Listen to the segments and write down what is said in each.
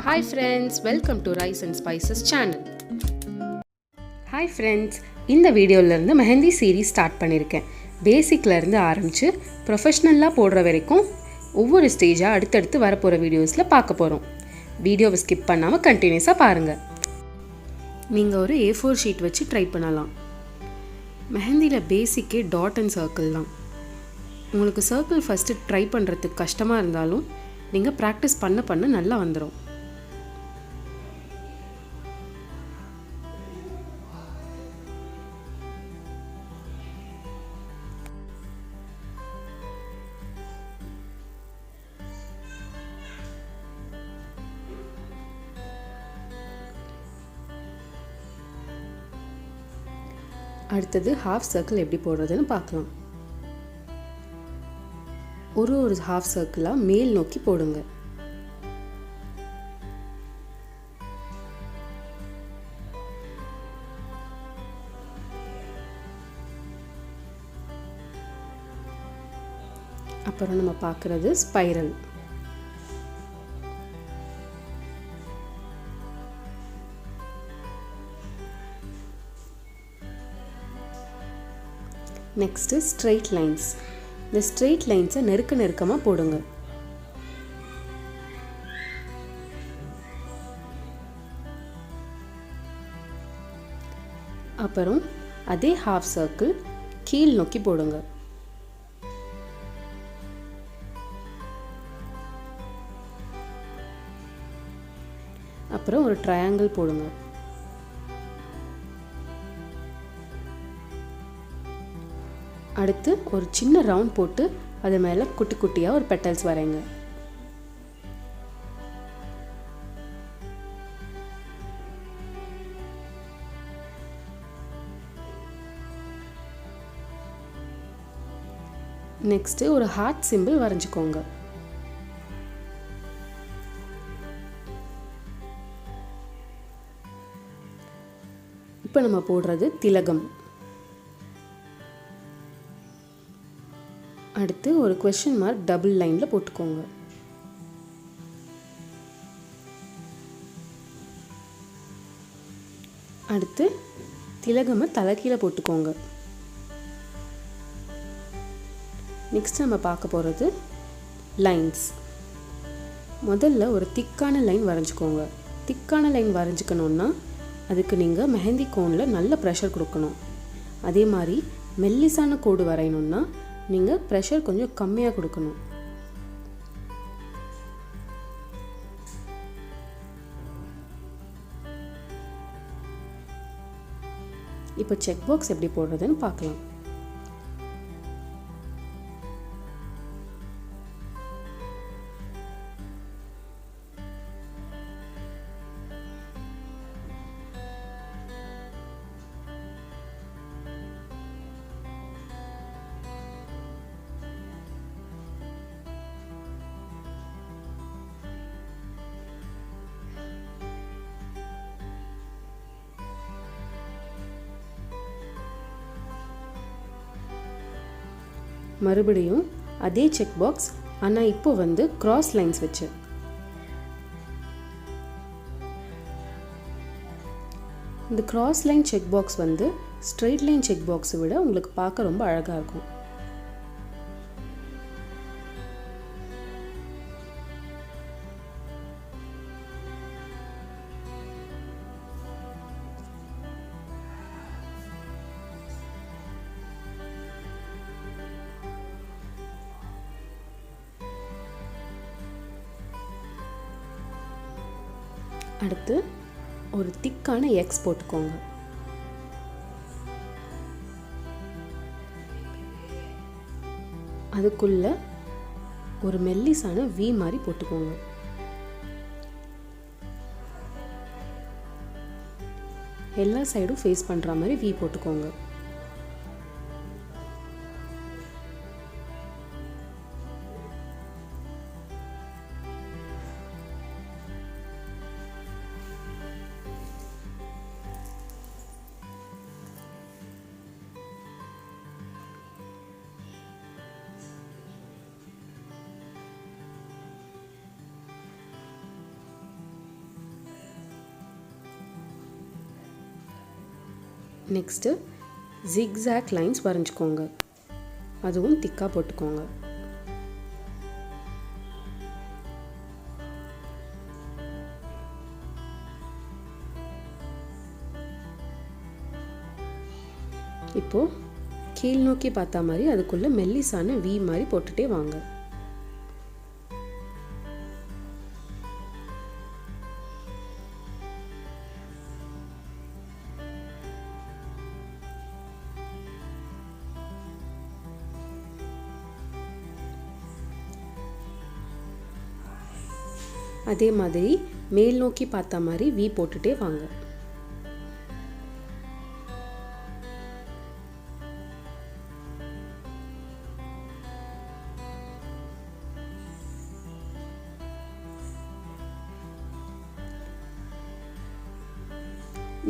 Hi friends, welcome to Rice and Spices channel. Hi friends, இந்த வீடியோல இருந்து mehndi series start பண்ணியிருக்கேன். பேசிக்ல இருந்து ஆரம்பிச்சு ப்ரொஃபஷனலாக போடுற வரைக்கும் ஒவ்வொரு ஸ்டேஜாக அடுத்தடுத்து வரப்போகிற வீடியோஸில் பார்க்க போகிறோம். வீடியோவை ஸ்கிப் பண்ணாமல் கண்டினியூஸாக பாருங்கள். நீங்கள் ஒரு A4 ஷீட் வச்சு ட்ரை பண்ணலாம். மெஹந்தியில் பேசிக்கே டாட் அண்ட் சர்க்கிள் தான். உங்களுக்கு சர்க்கிள் ஃபஸ்ட்டு ட்ரை பண்ணுறதுக்கு கஷ்டமாக இருந்தாலும் நீங்கள் ப்ராக்டிஸ் பண்ண நல்லா வந்துடும். அடுத்தது ஹாஃப் சர்க்கிள் எப்படி போடுறதுன்னு பார்க்கலாம். ஒரு ஹாஃப் சர்க்கிளாக மேல் நோக்கி போடுங்க. அப்புறம் நம்ம பார்க்குறது ஸ்பைரல். Next straight lines. இந்த ஸ்ட்ரெயிட் லைன்ஸை நெருக்கமாக போடுங்க. அப்புறம் அதே ஹாஃப் சர்க்கிள் கீழ் நோக்கி போடுங்க. அப்புறம் ஒரு ட்ரையாங்கிள் போடுங்க. அடுத்து ஒரு சின்ன ரவுண்ட் போட்டு அது மேலே குட்டி குட்டியாக ஒரு பெட்டல்ஸ் வரைங்க. நெக்ஸ்ட்டு ஒரு ஹார்ட் சிம்பிள் வரைஞ்சிக்கோங்க. இப்போ நம்ம போடுறது திலகம். அடுத்து ஒரு கொஸ்டின் மார்க் டபுள் லைனில் போட்டுக்கோங்க. அடுத்து திலகமை தலைக்கீழே போட்டுக்கோங்க. நெக்ஸ்ட் நம்ம பார்க்க போகிறது லைன்ஸ். முதல்ல ஒரு திக்கான லைன் வரைஞ்சிக்கோங்க. திக்கான லைன் வரைஞ்சிக்கணுன்னா அதுக்கு நீங்கள் மெஹந்தி கோனில் நல்ல ப்ரெஷர் கொடுக்கணும். அதே மாதிரி மெல்லிசான கோடு வரையணுன்னா நீங்கள் ப்ரெஷர் கொஞ்சம் கம்மியாக கொடுக்கணும். இப்போ செக் பாக்ஸ் எப்படி போடுறதுன்னு பார்க்கலாம். மறுபடியும் அதே செக் பாக்ஸ், ஆனால் இப்போ வந்து கிராஸ் லைன்ஸ் வச்சு. இந்த கிராஸ் லைன் செக் பாக்ஸ் வந்து ஸ்ட்ரெயிட் லைன் செக் பாக்ஸை விட உங்களுக்கு பார்க்க ரொம்ப அழகாக இருக்கும். அடுத்து ஒரு திக்கான எக்ஸ் போட்டுக்கோங்க. அதுக்குள்ள ஒரு மெல்லிசான வி மாதிரி போட்டுக்கோங்க. எல்லா சைடும் ஃபேஸ் பண்ணுற மாதிரி வி போட்டுக்கோங்க. நெக்ஸ்ட்டு ஜிக்ஸாக் லைன்ஸ் வரைஞ்சிக்கோங்க, அதுவும் திக்காக போட்டுக்கோங்க. இப்போது கீழ் நோக்கி பார்த்தா மாதிரி அதுக்குள்ளே மெல்லிசான வி மாதிரி போட்டுகிட்டே வாங்க. அதே மாதிரி மேல் நோக்கி பார்த்தா மாதிரி வி போட்டுகிட்டே வாங்க.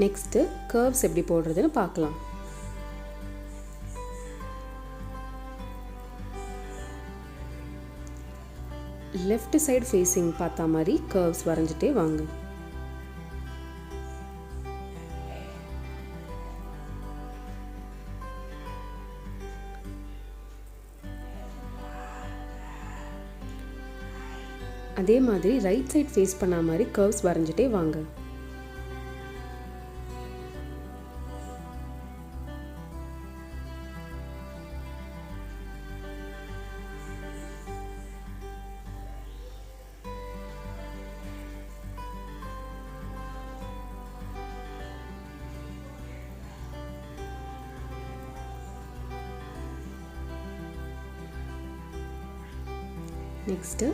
நெக்ஸ்ட்டு கர்வ்ஸ் எப்படி போடுறதுன்னு பார்க்கலாம். லெஃப்ட் சைடு ஃபேஸிங் பார்த்தா மாதிரி கர்வ்ஸ் வரைஞ்சிட்டே வாங்க. அதே மாதிரி ரைட் சைடு ஃபேஸ் பண்ண மாதிரி கர்வ்ஸ் வரைஞ்சிட்டே வாங்க. நெக்ஸ்ட்டு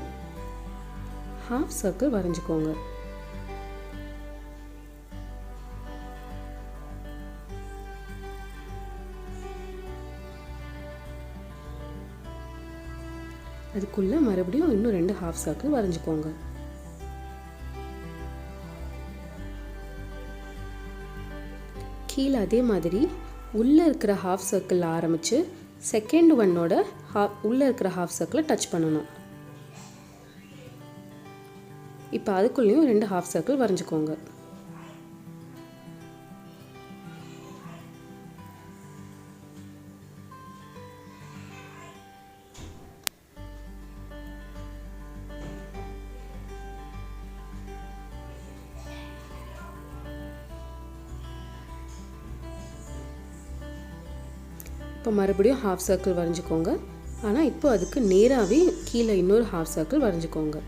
ஹாஃப் சர்க்கிள் வரைஞ்சிக்கோங்க. அதுக்குள்ளே மறுபடியும் இன்னும் 2 ஹாஃப் சர்க்கிள் வரைஞ்சிக்கோங்க. கீழே அதே மாதிரி உள்ளே இருக்கிற ஹாஃப் சர்க்கிள் ஆரம்பித்து செகண்ட் ஒன்னோட உள்ளே இருக்கிற ஹாஃப் சர்க்கிளை டச் பண்ணணும். இப்போ அதுக்குள்ளேயும் 2 ஹாஃப் சர்க்கிள் வரைஞ்சிக்கோங்க. இப்போ மறுபடியும் ஹாஃப் சர்க்கிள் வரைஞ்சிக்கோங்க. ஆனால் இப்போ அதுக்கு நேராகவே கீழே இன்னொரு ஹாஃப் சர்க்கிள் வரைஞ்சிக்கோங்க.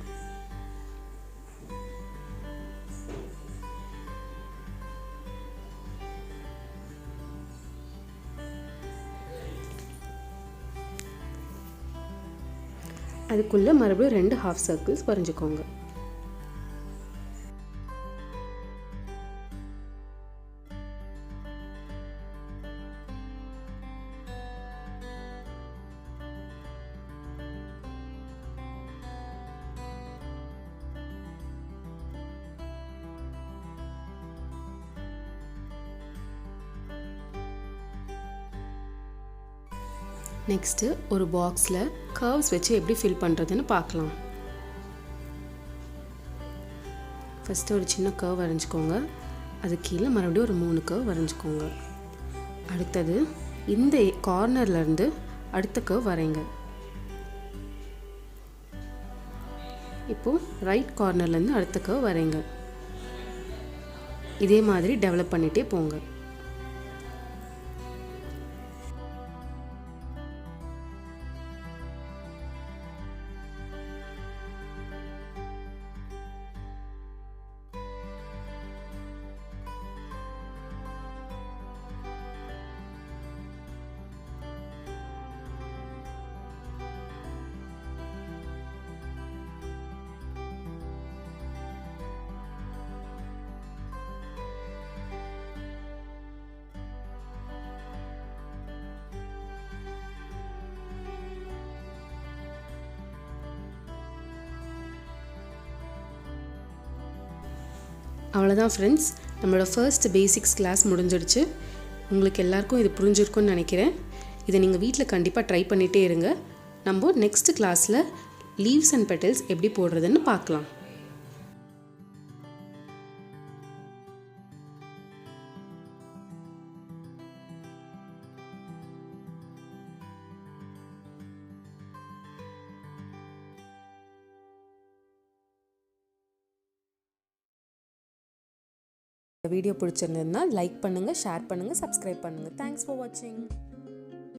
அதுக்குள்ளே மறுபடியும் 2 ஹாஃப் சர்க்கிள்ஸ் வரைஞ்சிக்கோங்க. நெக்ஸ்ட்டு ஒரு பாக்ஸில் கர்வ்ஸ் வச்சு எப்படி ஃபில் பண்ணுறதுன்னு பார்க்கலாம். ஃபஸ்ட்டு ஒரு சின்ன கர்வ் வரைஞ்சிக்கோங்க. அது கீழே மறுபடியும் ஒரு 3 கர்வ் வரைஞ்சிக்கோங்க. அடுத்தது இந்த கார்னர்லேருந்து அடுத்த கர்வ் வரைங்க. இப்போது ரைட் கார்னர்லேருந்து அடுத்த கர்வ் வரைங்க. இதே மாதிரி டெவலப் பண்ணிகிட்டே போங்க. அவ்வளோதான் ஃப்ரெண்ட்ஸ், நம்மளோட ஃபர்ஸ்ட் பேசிக்ஸ் கிளாஸ் முடிஞ்சிடுச்சு. உங்களுக்கு எல்லாருக்கும் இது புரிஞ்சிருக்கும்னு நினைக்கிறேன். இதை நீங்கள் வீட்டில் கண்டிப்பாக ட்ரை பண்ணிகிட்டே இருங்க. நம்ம நெக்ஸ்ட் கிளாஸில் லீவ்ஸ் அண்ட் பெட்டல்ஸ் எப்படி போடுறதுன்னு பார்க்கலாம். இந்த வீடியோ பிடிச்சிருந்ததுன்னா லைக் பண்ணுங்கள், ஷேர் பண்ணுங்கள், சப்ஸ்கிரைப் பண்ணுங்கள். தேங்க்ஸ் ஃபார் வாட்சிங்.